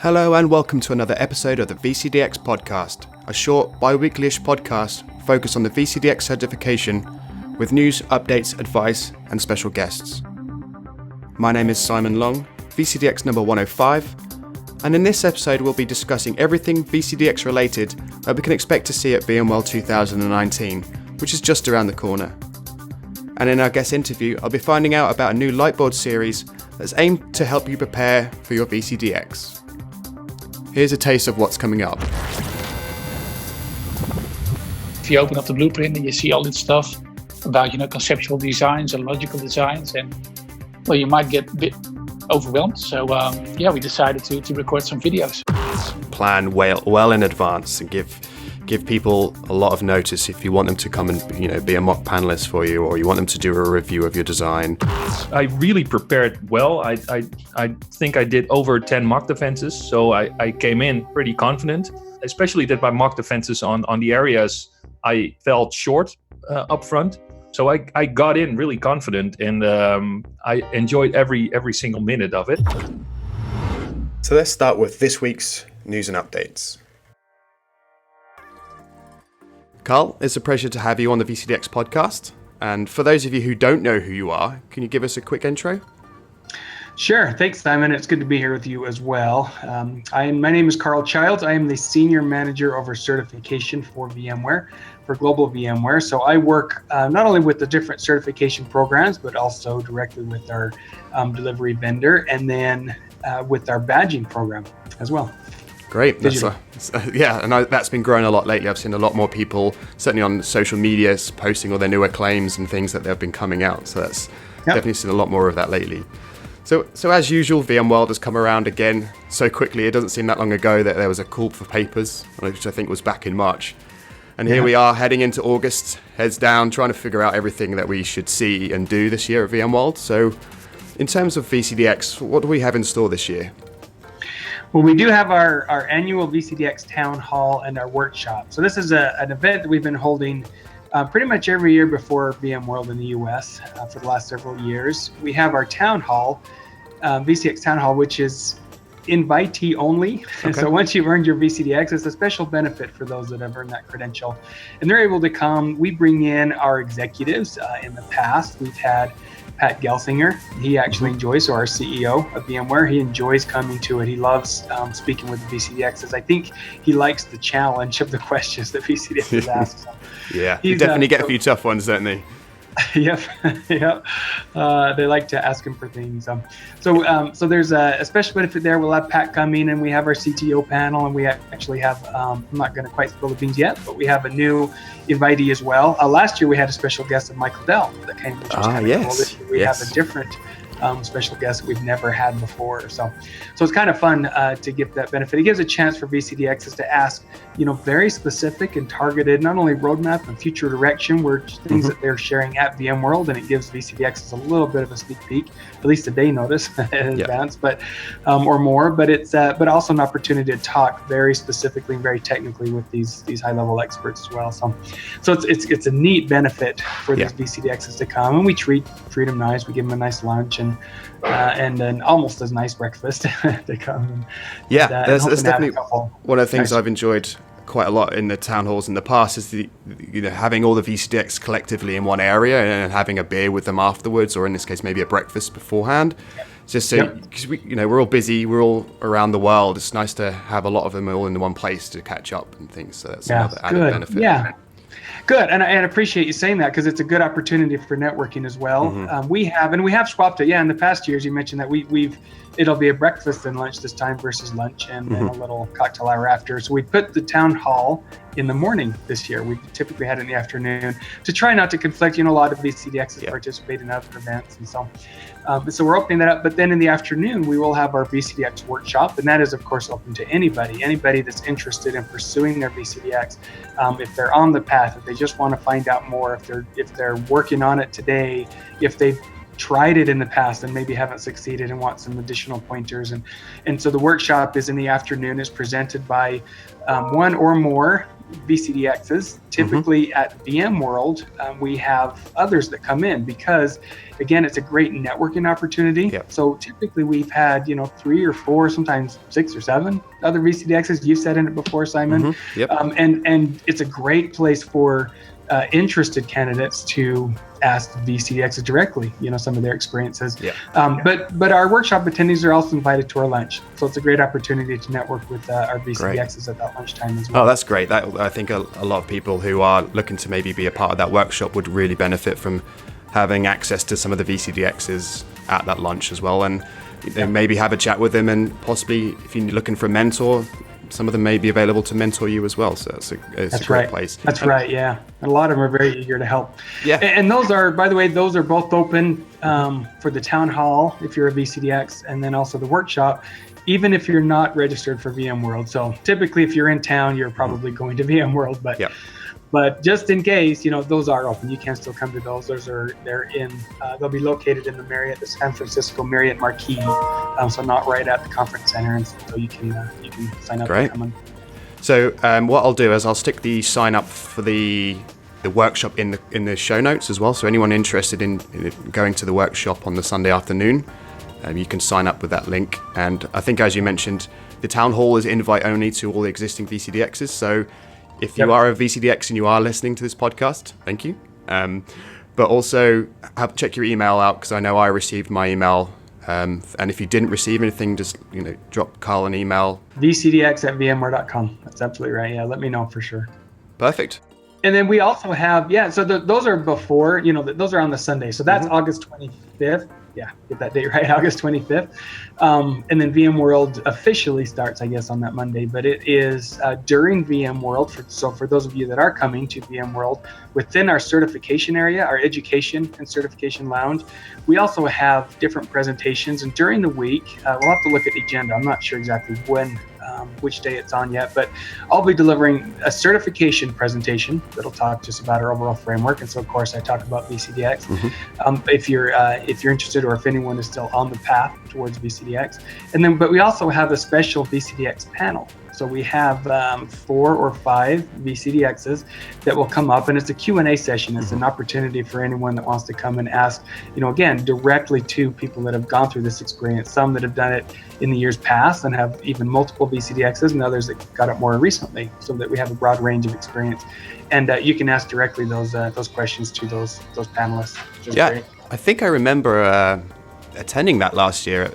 Hello and welcome to another episode of the VCDX podcast, a short bi-weekly-ish podcast focused on the VCDX certification with news, updates, advice and special guests. My name is Simon Long, VCDX number 105, and in this episode we'll be discussing everything VCDX related that we can expect to see at VMworld 2019, which is just around the corner. And in our guest interview, I'll be finding out about a new lightboard series that's aimed to help you prepare for your VCDX. Here's a taste of what's coming up. If you open up the blueprint and you see all this stuff about, conceptual designs and logical designs, and well, you might get a bit overwhelmed. So we decided to record some videos. Plan well in advance and give people a lot of notice if you want them to come and be a mock panelist for you, or you want them to do a review of your design. I really prepared well. I think I did over 10 mock defenses, so I came in pretty confident, especially that my mock defenses on the areas I felt short up front. So I got in really confident, and I enjoyed every single minute of it. So let's start with this week's news and updates. Carl, it's a pleasure to have you on the VCDX podcast. And for those of you who don't know who you are, can you give us a quick intro? Sure. Thanks, Simon. It's good to be here with you as well. My name is Carl Childs. I am the Senior Manager over Certification for VMware, for Global VMware. So I work not only with the different certification programs, but also directly with our delivery vendor, and then with our badging program as well. Great. That's been growing a lot lately. I've seen a lot more people, certainly on social media, posting all their newer claims and things that they've been coming out. So that's definitely seen a lot more of that lately. So as usual, VMworld has come around again so quickly. It doesn't seem that long ago that there was a call for papers, which I think was back in March. And here we are heading into August, heads down, trying to figure out everything that we should see and do this year at VMworld. So in terms of VCDX, what do we have in store this year? Well, we do have our annual VCDX Town Hall and our workshop. So this is an event that we've been holding pretty much every year before VMworld in the US for the last several years. We have our Town Hall, VCDX Town Hall, which is invitee only. Okay. So once you've earned your VCDX, it's a special benefit for those that have earned that credential. And they're able to come. We bring in our executives. In the past, we've had Pat Gelsinger. He actually enjoys, so our CEO of VMware, he enjoys coming to it. He loves speaking with the VCDXs. I think he likes the challenge of the questions that VCDXs ask. So you definitely get a few tough ones, don't they? Yep. They like to ask him for things. So there's a special benefit there. We'll have Pat come in, and we have our CTO panel, and we actually have, I'm not going to quite spill the beans yet, but we have a new invitee as well. Last year we had a special guest of Michael Dell that came, which was kind of cool. This year we have a different special guest that we've never had before. So it's kind of fun to give that benefit. It gives a chance for VCDXs to ask, very specific and targeted, not only roadmap and future direction, where things that they're sharing at VMworld, and it gives VCDXs a little bit of a sneak peek, at least a day notice in advance, but or more. But it's but also an opportunity to talk very specifically and very technically with these high-level experts as well. So it's a neat benefit for these VCDXs to come, and we treat them nice. We give them a nice lunch and an almost as nice breakfast to come. That's definitely one of the things I've enjoyed quite a lot in the town halls in the past is having all the VCDX collectively in one area and having a beer with them afterwards, or in this case maybe a breakfast beforehand. Just so, because we're all busy, we're all around the world. It's nice to have a lot of them all in one place to catch up and things. So that's another added benefit. Yeah. Good, and I appreciate you saying that, because it's a good opportunity for networking as well. We have swapped it. In the past years, you mentioned that it'll be a breakfast and lunch this time versus lunch and a little cocktail hour after. So we put the town hall in the morning this year. We typically had it in the afternoon to try not to conflict. A lot of VCDXs participate in other events, and so we're opening that up. But then in the afternoon, we will have our VCDX workshop, and that is of course open to anybody that's interested in pursuing their VCDX. If they're on the path, if they just want to find out more, if they're working on it today, if they've tried it in the past and maybe haven't succeeded and want some additional pointers. And so the workshop is in the afternoon, is presented by one or more VCDXs. Typically at VMworld, we have others that come in because, again, it's a great networking opportunity. Yep. So typically we've had, 3 or 4, sometimes 6 or 7 other VCDXs. You've said in it before, Simon. Yep. And it's a great place for interested candidates to ask VCDXs directly, some of their experiences. Yeah. But our workshop attendees are also invited to our lunch. So it's a great opportunity to network with our VCDXs at that lunchtime as well. Oh, that's great. I think a lot of people who are looking to maybe be a part of that workshop would really benefit from having access to some of the VCDXs at that lunch as well. And maybe have a chat with them, and possibly if you're looking for a mentor, some of them may be available to mentor you as well. So it's a great place. That's right, yeah. And a lot of them are very eager to help. Yeah. And those are, by the way, those are both open for the town hall if you're a VCDX, and then also the workshop, even if you're not registered for VMworld. So typically if you're in town, you're probably going to VMworld, but just in case, those are open. You can still come to those. They'll be located in the San Francisco Marriott Marquis, so not right at the conference center, and so you can sign up. Great. And come in. So what I'll do is I'll stick the sign up for the workshop in the show notes as well. So anyone interested in going to the workshop on the Sunday afternoon, you can sign up with that link. And I think, as you mentioned, the town hall is invite only to all the existing VCDXs. So if you are a VCDX and you are listening to this podcast, thank you. But also check your email out, because I know I received my email. And if you didn't receive anything, just drop Carl an email. VCDX@VMware.com. That's absolutely right. Yeah, let me know for sure. Perfect. And then we also have, so those are before, those are on the Sunday. So that's August 25th. Yeah, get that date right, August 25th. And then VMworld officially starts, I guess, on that Monday. But it is during VMworld. So for those of you that are coming to VMworld, within our certification area, our education and certification lounge, we also have different presentations. And during the week, we'll have to look at the agenda. I'm not sure exactly which day it's on yet, but I'll be delivering a certification presentation that'll talk just about our overall framework. And so, of course, I talk about VCDX. If you're interested, or if anyone is still on the path towards VCDX, but we also have a special VCDX panel. So we have 4 or 5 VCDXs that will come up, and it's a Q&A session. It's an opportunity for anyone that wants to come and ask, again, directly to people that have gone through this experience, some that have done it in the years past and have even multiple VCDXs, and others that got it more recently, so that we have a broad range of experience. And you can ask directly those questions to those panelists. Yeah, great. I think I remember attending that last year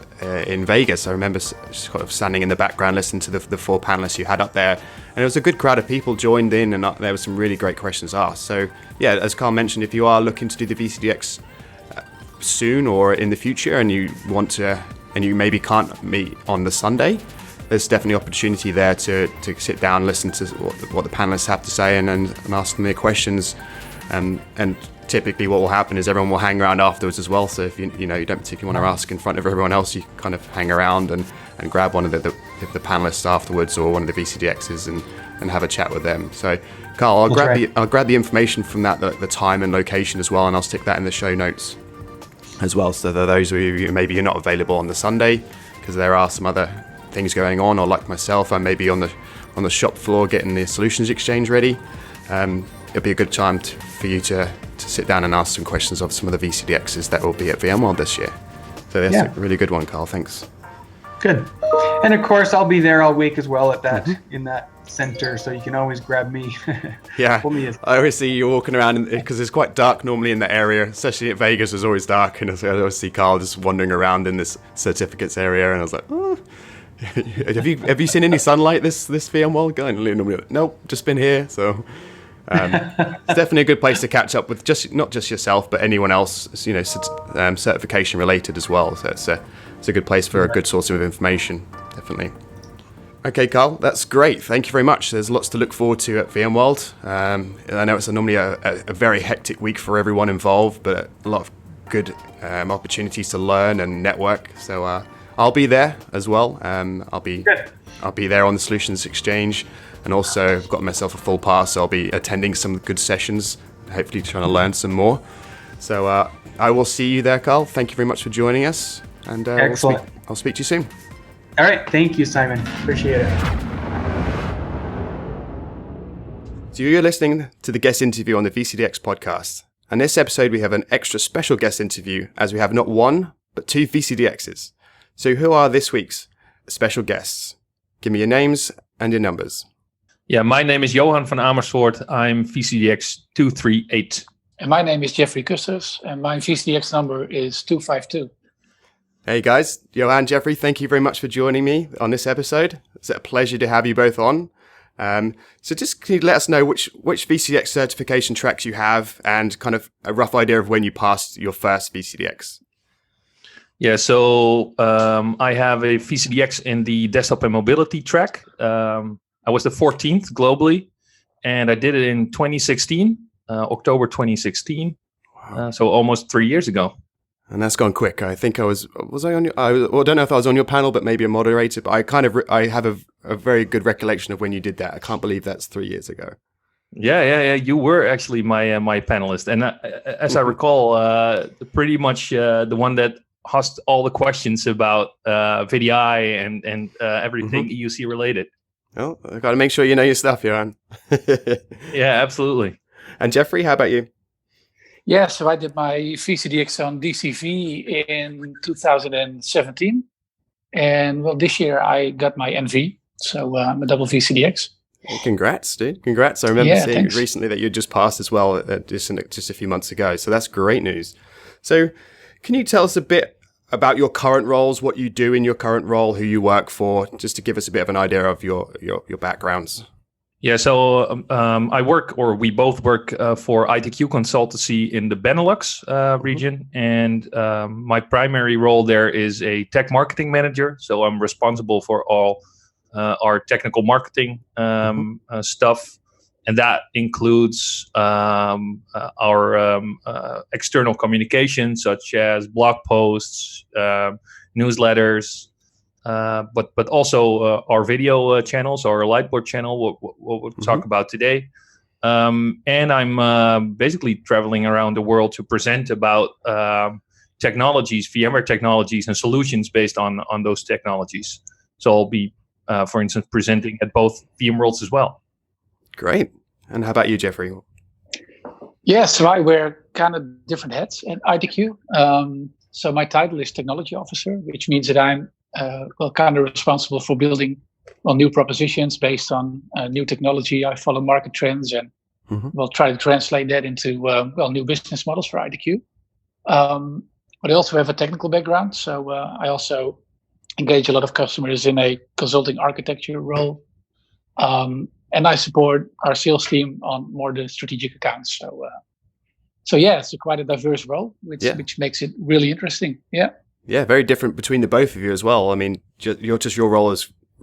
in Vegas. I remember sort of standing in the background listening to the 4 panelists you had up there, and it was a good crowd of people joined in, and there were some really great questions asked. So yeah, as Carl mentioned, if you are looking to do the VCDX soon or in the future, and you want to, and you maybe can't meet on the Sunday, there's definitely opportunity there to sit down, listen to what the panelists have to say, and ask them their questions. And typically what will happen is everyone will hang around afterwards as well. So if you don't particularly want to ask in front of everyone else, you kind of hang around and grab one of the panelists afterwards, or one of the VCDXs, and have a chat with them. So Carl, I'll grab the information from that, the time and location as well, and I'll stick that in the show notes as well. So that those of you maybe you're not available on the Sunday because there are some other things going on, or like myself, I may be on the shop floor getting the solutions exchange ready. It'll be a good time for you to sit down and ask some questions of some of the VCDXs that will be at VMworld this year. So that's a really good one, Carl. Thanks. Good. And of course, I'll be there all week as well at that in that center, so you can always grab me. Yeah, I always see you walking around because it's quite dark normally in the area, especially at Vegas. It's always dark, and I always see Carl just wandering around in this certificates area, and I was like, oh. have you seen any sunlight this VMworld? Going, nope, just been here. So it's definitely a good place to catch up with not just yourself, but anyone else, certification related as well. So it's a good place for a good source of information, definitely. Okay, Carl, that's great. Thank you very much. There's lots to look forward to at VMworld. I know it's normally a very hectic week for everyone involved, but a lot of good opportunities to learn and network. So I'll be there as well. I'll be there on the Solutions Exchange, and also I've got myself a full pass, so I'll be attending some good sessions, hopefully trying to learn some more. So I will see you there, Carl. Thank you very much for joining us, and excellent. I'll speak to you soon. All right, thank you, Simon. Appreciate it. So you're listening to the guest interview on the VCDX podcast. And this episode, we have an extra special guest interview as we have not one, but two VCDXs. So who are this week's special guests? Give me your names and your numbers. Yeah, my name is Johan van Amersfoort. I'm VCDX 238. And my name is Jeffrey Custos, and my VCDX number is 252. Hey guys, Johan, Jeffrey, thank you very much for joining me on this episode. It's a pleasure to have you both on. So just can you let us know which VCDX certification tracks you have and kind of a rough idea of when you passed your first VCDX? Yeah, so I have a VCDX in the desktop and mobility track. I was the 14th globally, and I did it in 2016, October 2016. Wow. So almost 3 years ago. And that's gone quick. I think was I on your, I don't know if I was on your panel, but maybe a moderator, but I have a very good recollection of when you did that. I can't believe that's 3 years ago. Yeah. You were actually my panelist. And as I recall, pretty much the one that asked all the questions about VDI and everything EUC related. Oh, I got to make sure you know your stuff, Johan. Yeah, absolutely. And Jeffrey, how about you? Yeah, so I did my VCDX on DCV in 2017. And well, this year I got my NV, so I'm a double VCDX. Well, congrats, dude. Congrats. I remember seeing thanks. recently that you just passed as well just a few months ago. So that's great news. So can you tell us a bit about your current roles, what you do in your current role, who you work for, just to give us a bit of an idea of your backgrounds? Yeah, so we both work for ITQ Consultancy in the Benelux region, and my primary role there is a tech marketing manager. So I'm responsible for all our technical marketing stuff, and that includes our external communication, such as blog posts, newsletters. But also our video channels, our Lightboard channel, what we'll talk about today. And I'm basically traveling around the world to present about technologies, VMware technologies, and solutions based on those technologies. So I'll be, for instance, presenting at both VMworlds as well. Great. And how about you, Jeffrey? Yeah, so I wear kind of different hats at ITQ. So my title is Technology Officer, which means that I'm kind of responsible for building new propositions based on new technology. I follow market trends and we'll try to translate that into new business models for ITQ. But I also have a technical background, so I also engage a lot of customers in a consulting architecture role, and I support our sales team on more the strategic accounts. So yeah, it's quite a diverse role, which makes it really interesting. Yeah. Yeah, very different between the both of you as well. I mean, your role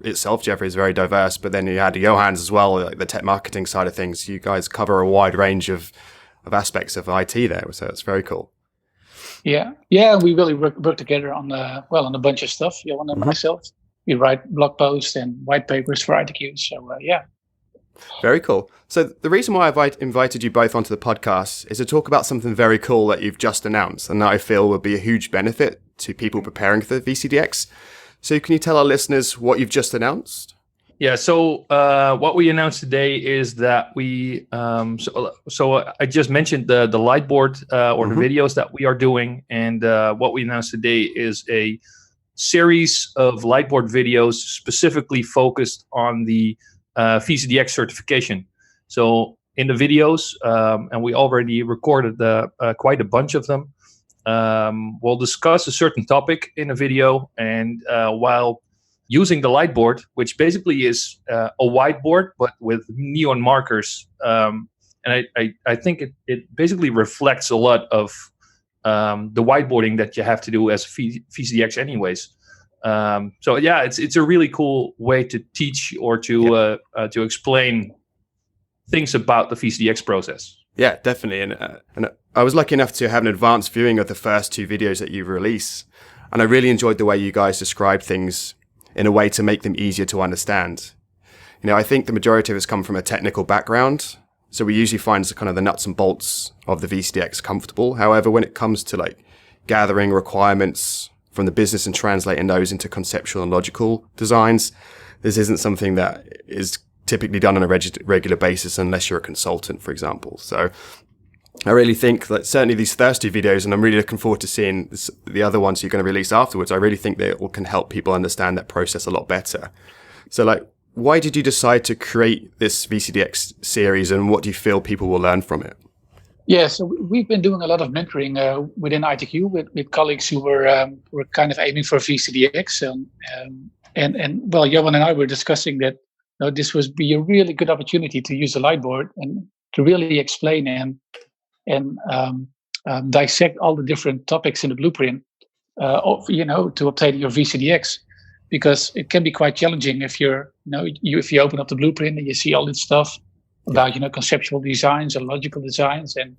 itself, Jeffrey, is very diverse, but then you had Johan's as well, like the tech marketing side of things. You guys cover a wide range of aspects of IT there, so it's very cool. Yeah, we really work together on a bunch of stuff. Johan and myself, we write blog posts and white papers for ITQ. So yeah. Very cool. So the reason why I've invited you both onto the podcast is to talk about something very cool that you've just announced and that I feel would be a huge benefit to people preparing for the VCDX. So can you tell our listeners what you've just announced? Yeah, so what we announced today is that we, so I just mentioned the Lightboard or the videos that we are doing. And what we announced today is a series of Lightboard videos specifically focused on the VCDX certification. So in the videos, and we already recorded quite a bunch of them, we'll discuss a certain topic in a video, and while using the Lightboard, which basically is a whiteboard but with neon markers, and I think it basically reflects a lot of the whiteboarding that you have to do as VCDX anyways. So yeah, it's a really cool way to teach or to explain things about the VCDX process. Yeah, definitely. And I was lucky enough to have an advanced viewing of the first two videos that you release, and I really enjoyed the way you guys described things in a way to make them easier to understand. You know, I think the majority of us come from a technical background, so we usually find kind of the nuts and bolts of the VCDX comfortable. However, when it comes to like gathering requirements from the business and translating those into conceptual and logical designs, this isn't something that is typically done on a regular basis unless you're a consultant, for example. So I really think that certainly these Thirsty videos, and I'm really looking forward to seeing the other ones you're going to release afterwards, I really think they all can help people understand that process a lot better. So like, why did you decide to create this VCDX series, and what do you feel people will learn from it? Yeah, so we've been doing a lot of mentoring within ITQ with colleagues who were kind of aiming for VCDX. And well, Johan and I were discussing that this would be a really good opportunity to use a lightboard and to really explain and dissect all the different topics in the blueprint, to obtain your VCDX, because it can be quite challenging if if you open up the blueprint and you see all this stuff about conceptual designs and logical designs, and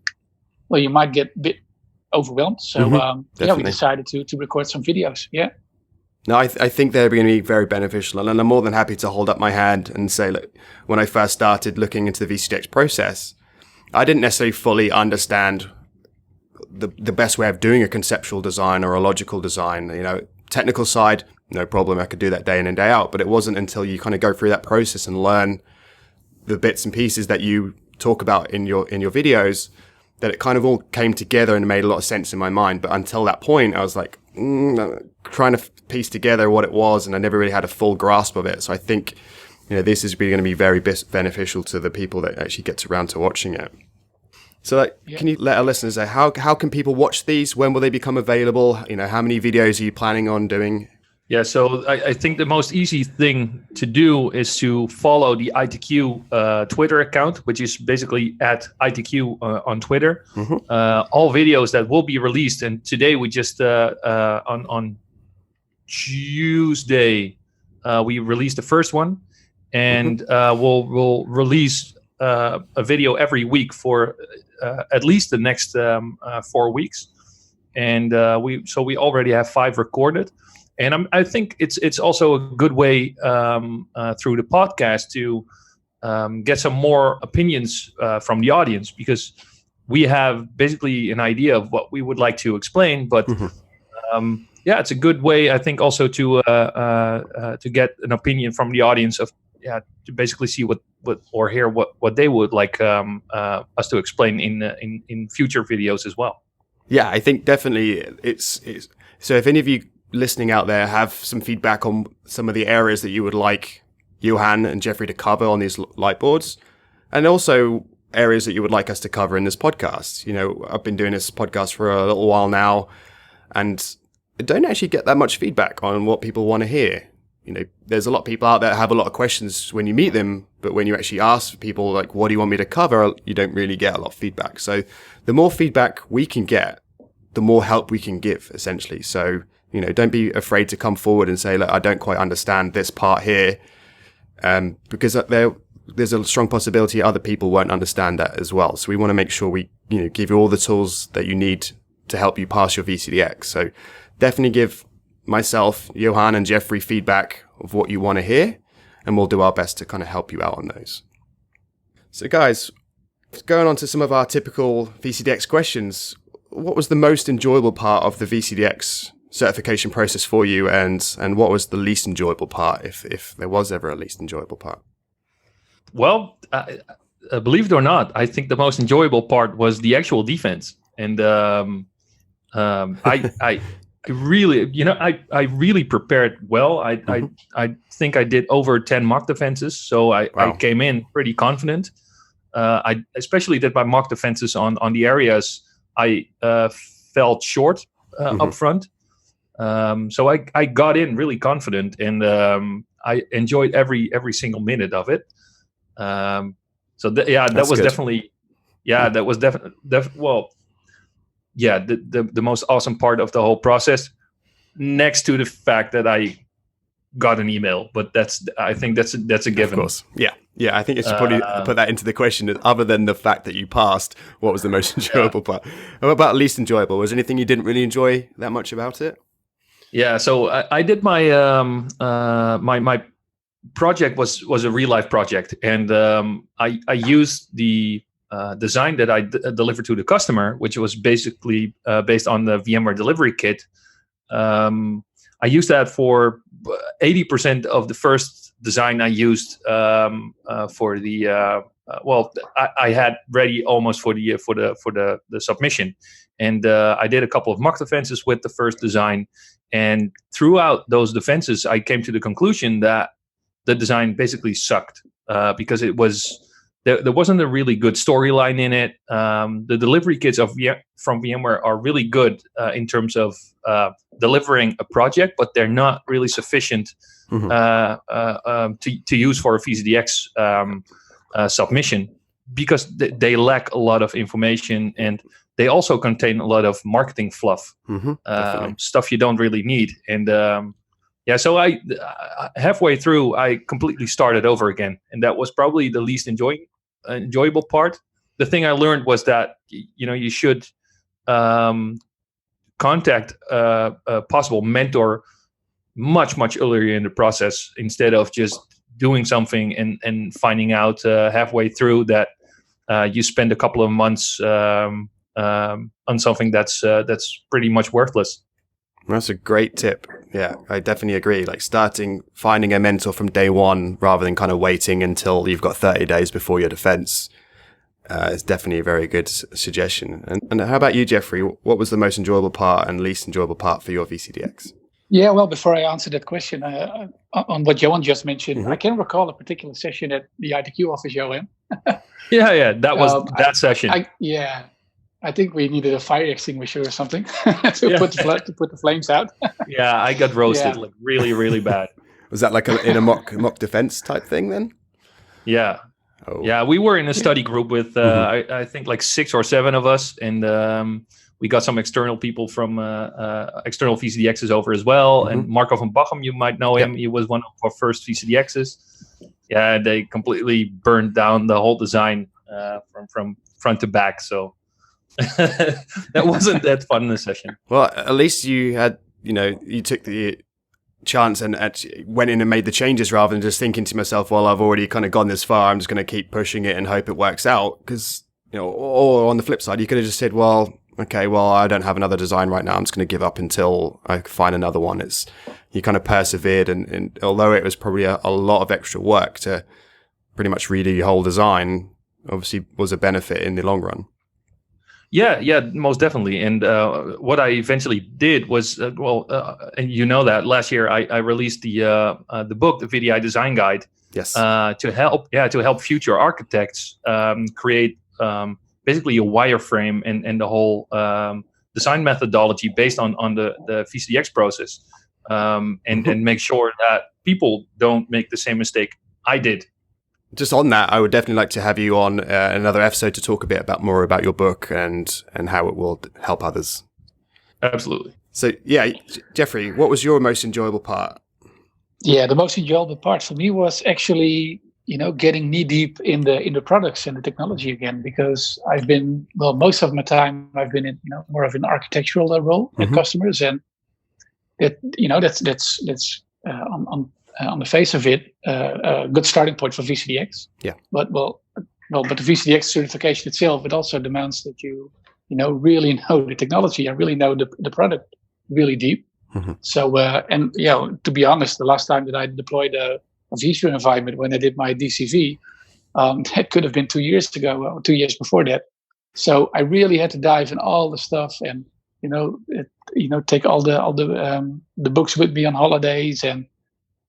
well, you might get a bit overwhelmed. So we decided to record some videos. Yeah. No, I think they're going to be very beneficial, and I'm more than happy to hold up my hand and say, look, when I first started looking into the VCDX process, I didn't necessarily fully understand the best way of doing a conceptual design or a logical design. Technical side, no problem, I could do that day in and day out, but it wasn't until you kind of go through that process and learn the bits and pieces that you talk about in your videos that it kind of all came together and made a lot of sense in my mind. But until that point, I was like trying to piece together what it was, and I never really had a full grasp of it. So I think this is really going to be very beneficial to the people that actually gets around to watching it. So can you let our listeners know how can people watch these? When will they become available? How many videos are you planning on doing? Yeah, so I think the most easy thing to do is to follow the ITQ Twitter account, which is basically at ITQ on Twitter. Mm-hmm. All videos that will be released, and today we just on Tuesday we released the first one, and we'll release a video every week for at least the next 4 weeks, and we already have 5 recorded. And I think it's also a good way through the podcast to get some more opinions from the audience, because we have basically an idea of what we would like to explain. But it's a good way, I think, also to get an opinion from the audience to basically see what or hear what they would like us to explain in future videos as well. Yeah, I think definitely it's so. If any of you listening out there have some feedback on some of the areas that you would like Johan and Jeffrey to cover on these light boards, and also areas that you would like us to cover in this podcast. I've been doing this podcast for a little while now, and I don't actually get that much feedback on what people want to hear. There's a lot of people out there that have a lot of questions when you meet them, but when you actually ask people, like, what do you want me to cover? You don't really get a lot of feedback. So the more feedback we can get, the more help we can give, essentially. So don't be afraid to come forward and say, look, I don't quite understand this part here, because there's a strong possibility other people won't understand that as well. So we want to make sure we give you all the tools that you need to help you pass your VCDX. So definitely give myself, Johan, and Jeffrey feedback of what you want to hear, and we'll do our best to kind of help you out on those. So guys, going on to some of our typical VCDX questions, what was the most enjoyable part of the VCDX certification process for you, and what was the least enjoyable part, if there was ever a least enjoyable part? Well, believe it or not, I think the most enjoyable part was the actual defense, and I really, I really prepared well. I think I did over 10 mock defenses, so I came in pretty confident. I especially did my mock defenses on the areas I felt short up front. So I got in really confident, and I enjoyed every single minute of it. That was good. Definitely, that was the most awesome part of the whole process, next to the fact that I got an email. But I think that's a given. Of course, yeah. I think you should probably put that into the question. Other than the fact that you passed, what was the most enjoyable part? What about least enjoyable? Was there anything you didn't really enjoy that much about it? Yeah, so I did my my project was a real life project, and I used the design that I delivered to the customer, which was basically based on the VMware delivery kit. I used that for 80% of the first design I used for the I had ready almost for the submission, and I did a couple of mock defenses with the first design, and throughout those defenses, I came to the conclusion that the design basically sucked because it was. There wasn't a really good storyline in it. The delivery kits from VMware are really good in terms of delivering a project, but they're not really sufficient to use for a VCDX submission because they lack a lot of information, and they also contain a lot of marketing fluff, stuff you don't really need. And so I halfway through, I completely started over again, and that was probably the least enjoyable part. The thing I learned was that you should contact a possible mentor much earlier in the process instead of just doing something and finding out halfway through that you spend a couple of months on something that's pretty much worthless. That's a great tip. Yeah, I definitely agree. Like finding a mentor from day one rather than kind of waiting until you've got 30 days before your defense is definitely a very good suggestion. And how about you, Jeffrey? What was the most enjoyable part and least enjoyable part for your VCDX? Yeah, well, before I answer that question, on what Johan just mentioned, I can recall a particular session at the ITQ office, Johan. Yeah, that was that session. I think we needed a fire extinguisher or something to put the flames out. Yeah, I got roasted like really bad. Was that like in a mock defense type thing then? Yeah. Oh. Yeah, we were in a study group with I think like 6 or 7 of us, and we got some external people from external VCDXs over as well. And Marco van Bachem, you might know him. He was one of our first VCDXs. Yeah, they completely burned down the whole design from front to back. So that wasn't that fun in the session. Well, at least you had, you took the chance and actually went in and made the changes rather than just thinking to myself, well, I've already kind of gone this far, I'm just going to keep pushing it and hope it works out. Because, or on the flip side, you could have just said, well, okay, well, I don't have another design right now, I'm just going to give up until I find another one. You kind of persevered, and although it was probably a lot of extra work to pretty much redo your whole design, obviously was a benefit in the long run. Yeah, most definitely. And what I eventually did was, and that last year I released the book, the VDI Design Guide, yes, to help future architects create basically a wireframe and the whole design methodology based on the VCDX process, and make sure that people don't make the same mistake I did. Just on that, I would definitely like to have you on another episode to talk a bit more about your book and how it will help others. Absolutely. So, yeah, Jeffrey, what was your most enjoyable part? Yeah, the most enjoyable part for me was actually, getting knee deep in the products and the technology again, because I've been, most of my time I've been in, more of an architectural role at customers, and that's on the face of it, a good starting point for VCDX. Yeah. But the VCDX certification itself, it also demands that you really know the technology and really know the product really deep. So, to be honest, the last time that I deployed a vSphere environment when I did my DCV, that could have been 2 years ago, or 2 years before that. So I really had to dive in all the stuff and, take all the books with me on holidays and,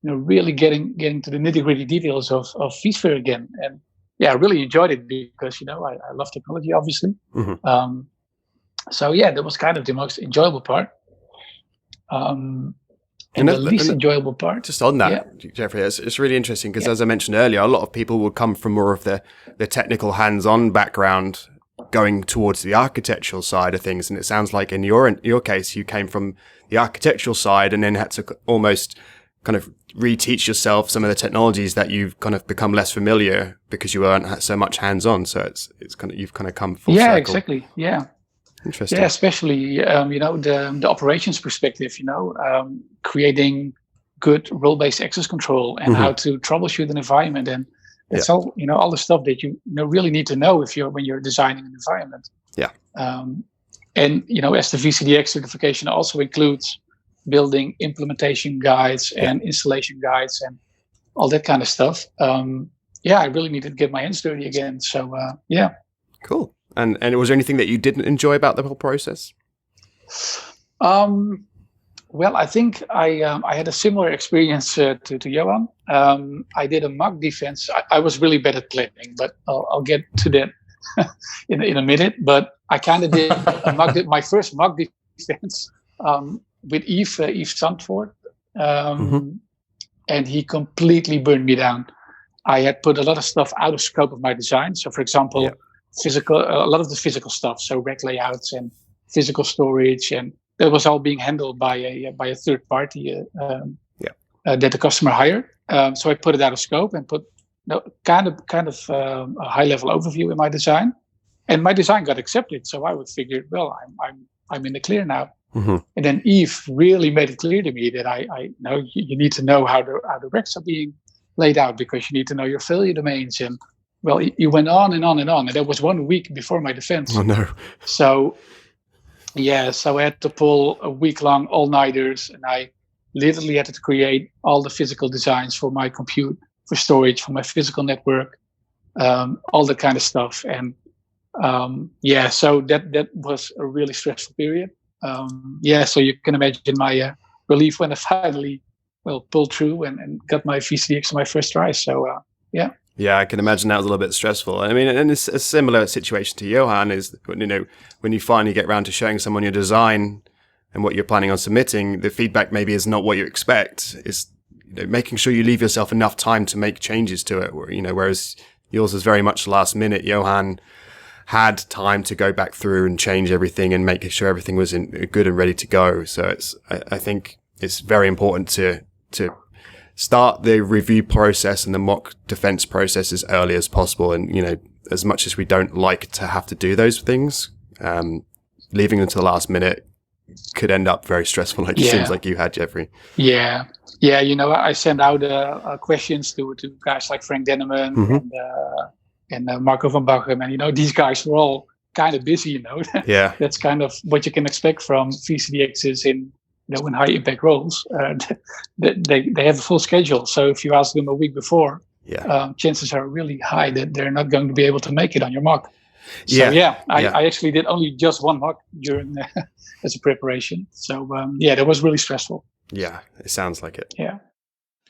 really getting to the nitty-gritty details of vSphere again. And I really enjoyed it because, I love technology, obviously. That was kind of the most enjoyable part. And the least enjoyable part. Just on that, Jeffrey, it's really interesting because as I mentioned earlier, a lot of people would come from more of the technical hands-on background going towards the architectural side of things. And it sounds like in your case, you came from the architectural side and then had to almost kind of reteach yourself some of the technologies that you've kind of become less familiar because you weren't so much hands-on. So it's kind of, you've kind of come full circle. Yeah, exactly. Yeah. Interesting. Yeah, especially, the operations perspective, creating good role-based access control and how to troubleshoot an environment. And that's all, all the stuff that you really need to know when you're designing an environment. Yeah. And, as the VCDX certification also includes, building implementation guides and installation guides and all that kind of stuff. I really needed to get my hands dirty again. So Cool. And was there anything that you didn't enjoy about the whole process? Well, I think I had a similar experience to Johan. I did a mock defense. I was really bad at planning, but I'll get to that in a minute. But I kind of did my first mock defense with Yves Sandvoort, and he completely burned me down. I had put a lot of stuff out of scope of my design. So, for example, a lot of the physical stuff, so rack layouts and physical storage, and that was all being handled by a third party that the customer hired. So I put it out of scope and put kind of a high level overview in my design, and my design got accepted. So I would figure, well, I'm in the clear now. And then Yves really made it clear to me that I know you need to know how the racks are being laid out, because you need to know your failure domains. And well, you went on and on and on, and that was 1 week before my defense. Oh no! So I had to pull a week-long all-nighters, and I literally had to create all the physical designs for my compute, for storage, for my physical network, all that kind of stuff. And so that was a really stressful period. So you can imagine my relief when I finally pulled through and got my VCDX on my first try. So Yeah, I can imagine that was a little bit stressful. I mean, and it's a similar situation to Johan is, when you finally get around to showing someone your design and what you're planning on submitting, the feedback maybe is not what you expect. It's making sure you leave yourself enough time to make changes to it. Whereas yours was very much last minute. Johan had time to go back through and change everything and make sure everything was good and ready to go. So I think it's very important to start the review process and the mock defense process as early as possible. And, as much as we don't like to have to do those things, leaving them to the last minute could end up very stressful, like it seems like you had, Jeffrey. Yeah. I sent out questions to guys like Frank Denneman and Marco van Baghem. And, these guys were all kind of busy, Yeah. That's kind of what you can expect from VCDXs in high impact roles. They have a full schedule. So if you ask them a week before, chances are really high that they're not going to be able to make it on your mock. So I actually did only just one mock during as a preparation. So that was really stressful. Yeah, it sounds like it.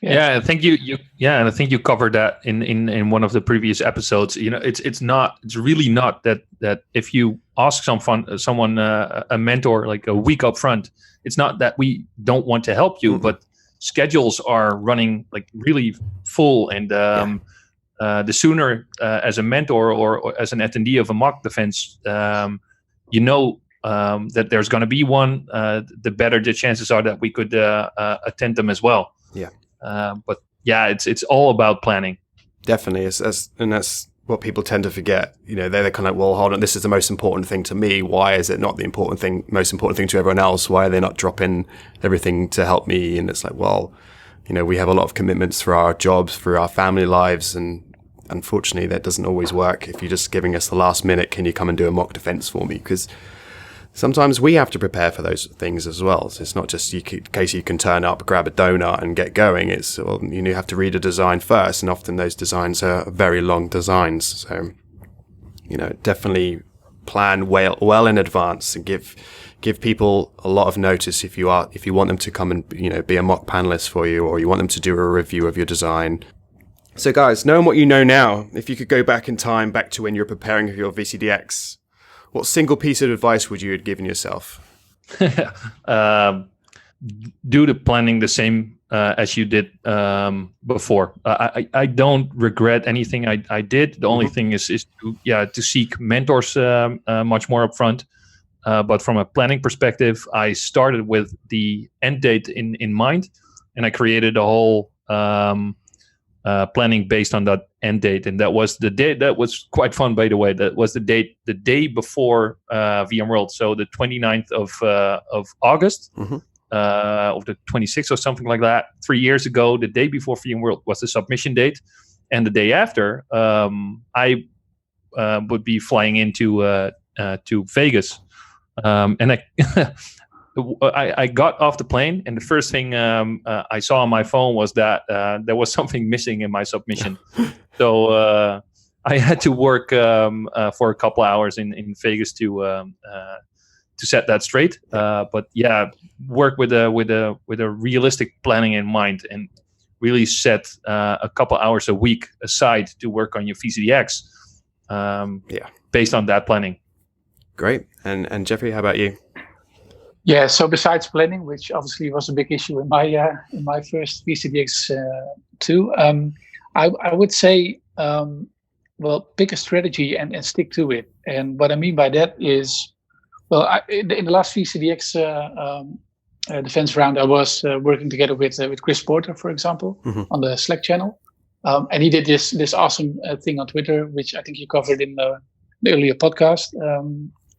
Yeah, I think and I think you covered that in one of the previous episodes. It's really not that if you ask someone a mentor like a week up front, it's not that we don't want to help you, but schedules are running like really full, and the sooner as a mentor or as an attendee of a mock defense, that there's going to be one, the better the chances are that we could attend them as well. Yeah. It's all about planning. Definitely, and that's what people tend to forget. They're kind of like, well, hold on, this is the most important thing to me. Why is it not the most important thing to everyone else? Why are they not dropping everything to help me? And it's like, well, we have a lot of commitments for our jobs, for our family lives, and unfortunately, that doesn't always work. If you're just giving us the last minute, can you come and do a mock defense for me? Because sometimes we have to prepare for those things as well. So it's not just in case you can turn up, grab a donut and get going. It's, you have to read a design first. And often those designs are very long designs. So, definitely plan well in advance and give people a lot of notice if you want them to come and, be a mock panelist for you, or you want them to do a review of your design. So guys, knowing what you know now, if you could go back in time, back to when you were preparing for your VCDX, what single piece of advice would you have given yourself? Do the planning the same as you did before. I don't regret anything I did. The only thing is to seek mentors much more upfront. But from a planning perspective, I started with the end date in mind, and I created a whole planning based on that end date. And that was the day. That was quite fun, by the way. That was the day before VMworld. So the 29th of August, or the 26th or something like that. 3 years ago, the day before VMworld was the submission date. And the day after, I would be flying into to Vegas. And I got off the plane, and the first thing I saw on my phone was that there was something missing in my submission. So I had to work for a couple hours in Vegas to set that straight. But yeah, work with a realistic planning in mind, and really set a couple hours a week aside to work on your VCDX. Based on that planning. Great. And Jeffrey, how about you? Yeah, so besides planning, which obviously was a big issue in my first VCDX too, I would say, pick a strategy and stick to it. And what I mean by that is, in the last VCDX defense round, I was working together with Chris Porter, for example, on the Slack channel, and he did this awesome thing on Twitter, which I think you covered in the earlier podcast.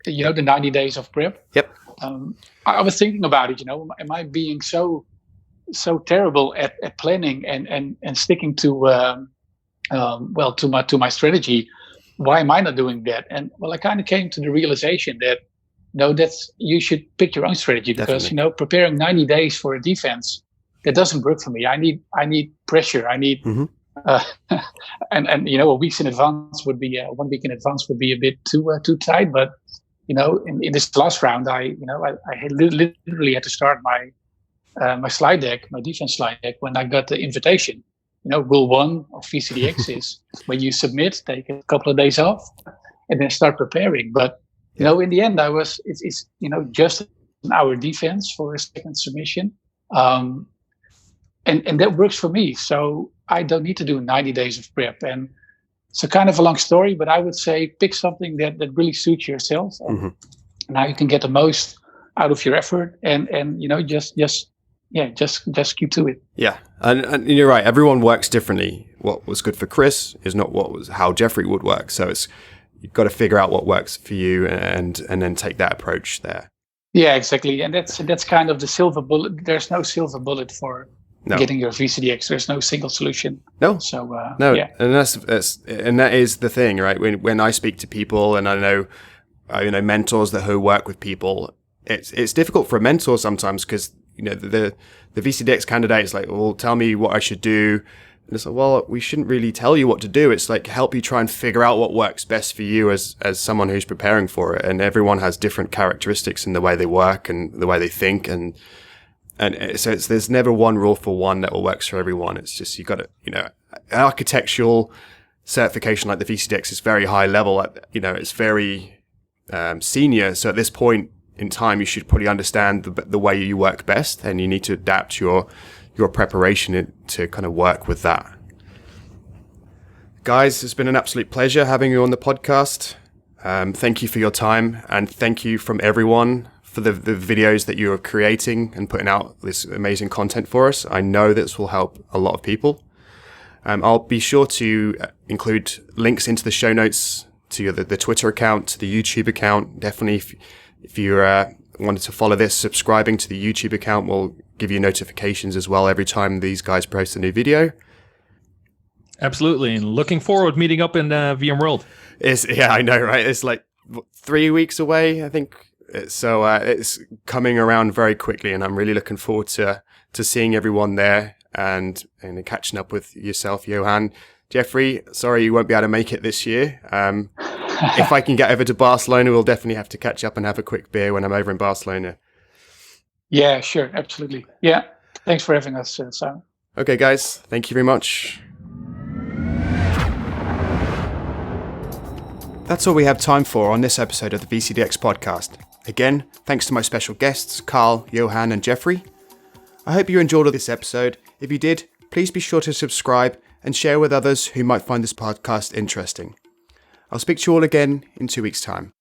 The 90 days of prep. Yep. I was thinking about it. Am I being so terrible at planning and sticking to my strategy? Why am I not doing that? And I kind of came to the realization that you should pick your own strategy, because preparing 90 days for a defense, that doesn't work for me. I need pressure. I need and a week in advance would be 1 week in advance would be a bit too tight. But in this last round, I had literally had to start my slide deck, my defense slide deck, when I got the invitation. Rule 1 of VCDX is when you submit, take a couple of days off, and then start preparing. But in the end, it's just an hour defense for a second submission, and that works for me. So I don't need to do 90 days of prep. And so, kind of a long story, but I would say pick something that really suits yourself. Now you can get the most out of your effort, and just keep to it. Yeah, and you're right. Everyone works differently. What was good for Chris is not how Jeffrey would work. So you've got to figure out what works for you, and then take that approach there. Yeah, exactly. And that's kind of the silver bullet. There's no silver bullet for getting your VCDX. There's no single solution. No. So no. Yeah. And that is the thing, right? When I speak to people, and I know mentors who work with people, it's difficult for a mentor sometimes, because the VCDX candidate is like, well, tell me what I should do. And it's like, well, we shouldn't really tell you what to do. It's like, help you try and figure out what works best for you as someone who's preparing for it. And everyone has different characteristics in the way they work and the way they think. And so there's never one rule for one that will work for everyone. It's just, you got to, an architectural certification like the VCDX is very high level. It's very senior. So at this point in time, you should probably understand the way you work best, and you need to adapt your preparation to kind of work with that. Guys, it's been an absolute pleasure having you on the podcast. Thank you for your time, and thank you from everyone for the videos that you are creating and putting out this amazing content for us. I know this will help a lot of people. I'll be sure to include links into the show notes to the Twitter account, to the YouTube account. Definitely, if you wanted to follow this, subscribing to the YouTube account will give you notifications as well every time these guys post a new video. Absolutely, and looking forward to meeting up in VMworld. Yeah, I know, right? It's like 3 weeks away, I think. So it's coming around very quickly, and I'm really looking forward to seeing everyone there and catching up with yourself, Johan. Jeffrey, sorry you won't be able to make it this year. If I can get over to Barcelona, we'll definitely have to catch up and have a quick beer when I'm over in Barcelona. Yeah, sure. Absolutely. Yeah. Thanks for having us, Simon. Okay, guys. Thank you very much. That's all we have time for on this episode of the VCDX podcast. Again, thanks to my special guests, Carl, Johan, and Jeffrey. I hope you enjoyed this episode. If you did, please be sure to subscribe and share with others who might find this podcast interesting. I'll speak to you all again in 2 weeks' time.